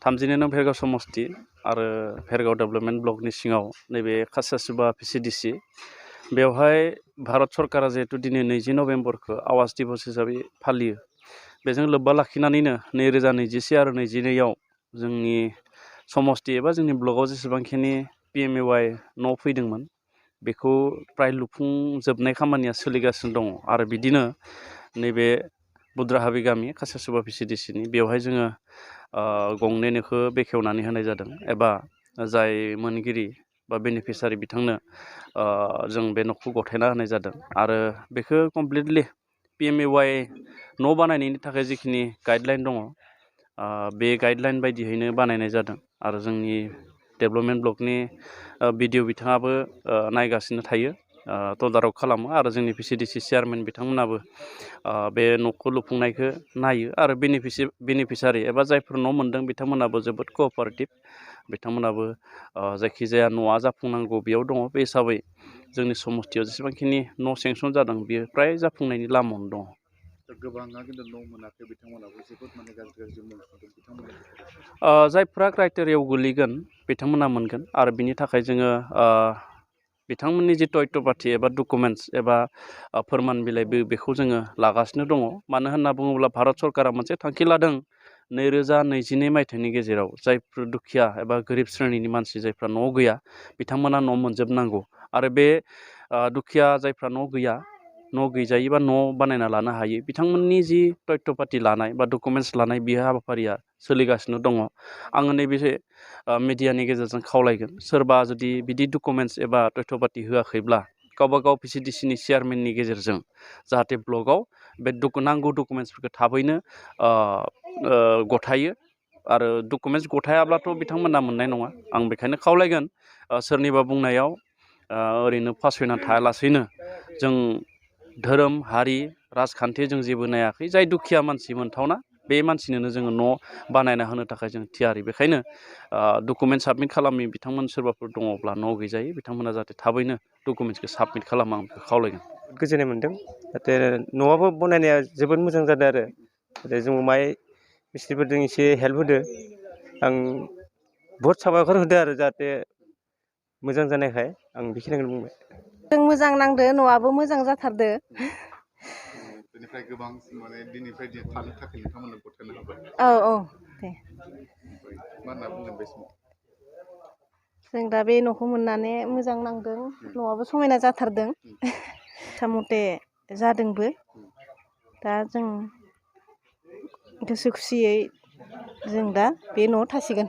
32 भेरगाव समष्टि आरो भेरगाव डेभेलपमेन्ट ब्लकनि सिङाव नैबे खासियासुबा PCDC बेवहाय भारत सरकारा जिहेतु दिनै 20 नभेम्बरखौ आवास दिबस हिसाबै फालियो बेजों लोब्बा लाखिनानैनो 2021 आरो 2022आव जोंनि समष्टि एबा जोंनि ब्लकआव जेसेबांखिनि PMAY न' फैदोंमोन बेखौ प्राय लुफुंजोबनाय खामानिया सोलिगासिनो दङ आरो बिदिनो नैबे बुद्राहाबि गामि खासियासुबा PCDCनि बेवहाय जोङो गंनै न'खौ बेखेवनानै होनाय जादों एबा जाय मोनगिरि बा बेनिफिसारि बिथांनो जों बे न'खौ गथायना होनाय जादों आरो बेखौ कमप्लिटलि PMAY न' बानायनायनि थाखाय जिखिनि गाइडलाइन दङ बे गाइडलाइन बायदियैनो बानायनाय जादों आरो जोंनि डेभेलपमेन्ट ब्लकनि BDO बिथाङाबो नायगासिनो थायो तदारक खालामो आरो जोंनि PCDC चेयारमेन बिथांमोनाबो बे न'खौ लुफुंनायखौ नायो आरो बेनिफिसारि एबा जायफोर न' मोनदों बिथांमोनाबो जोबोद कअपारेटिभ बिथांमोनाबो जायखिजाया न'आ जाफुंनांगौ बेयाव दङ बे हिसाबै जोंनि समष्टियाव जेसेबांखिनि न' सेंसन जादों बेयो फ्राय जाफुंनायनि लामायावनो दङ गोबाङा खिन्थु न' मोनाखै बिथांमोनाबो जोबोद माने गाज्रि मुं सुदों बिथांमोना जायफ्रा क्राइटेरियाव गोलैगोन बिथांमोना मोनगोन आरो बिनि थाखाय जोङो बिथांमोननि जि तथ्यपाथि एबा डकुमेन्टस एबा फोरमान बिलाइ बेखौ जोङो लागासिनो दङ मानो होनना बुङोब्ला भारत सरकारा मोनसे थांखि लादों 2022 मायथाइनि गेजेराव जायफोर दुखिया एबा गोरिब श्रेणिनि मानसि जायफ्रा न' गैया बिथांमोना न' मोनजोबनांगौ आरो बे दुखिया जायफ्रा न' गैया न' गैजायै बा न' बानायना लानो हायो बिथांमोननि जि तथ्यपाथि लानाय बा डकुमेन्टस लानाय बियो हाबाफारिया सोलिगासिनो दङ आङो नैबे मिडियानि गेजेरजों खावलायगोन सोरबा जुदि बिदि डकुमेन्टस एबा तथ्यपाथि होआखैब्ला गावबागाव PCDCनि चेयारमेननि गेजेरजों जाहाथे ब्लकआव बे नांगौ डकुमेन्टसफोरखौ थाबैनो गथायो आरो डकुमेन्टस गथायाब्लाथ' बिथांमोना मोननाय नङा आं बेखायनो खावलायगोन सोरनिबा बुंनायाव ओरैनो फासयना थायालासेनो जों धोरोम हारि राजखान्थि जों जेबो नायाखै जाय दुखिया मानसि मोनथावना बे मानसिनोनो जोङो न' बानायना होनो थाखाय जों थियारि बेखायनो डकुमेन्ट साबमिट खालामि बिथांमोन सोरबाफोर दङब्ला न' गैजायै बिथांमोना जाहाथे थाबैनो डकुमेन्टसखौ साबमिट खालामो आं बेखौ खावलायगोन गोजोननाय मोन्दों जाहाथे न'आबो बनायनाया जोबोद मोजां जादों आरो जों माइ मिस्ट्रिफोरजों एसे हेल्प होदो आं बहुत साबायखर होदो आरो जाहाथे मोजां जानायखाय आं बेखिनिखौनो बुंबाय जों मोजां नांदो न'आबो मोजां जाथारदो बेनिफ्राय गोबां माने दिननिफ्राय थानो थाखाय नोंथांमोननो गथायनो हाबाय औ दे मा होनना बुंगोन बे समाव जों दा बे न'खौ मोननानै मोजां नांदों न'आबो समायना जाथारदों मथे जादोंबो दा जों गोसो खुसियै जों दा बे न'आव थासिगोन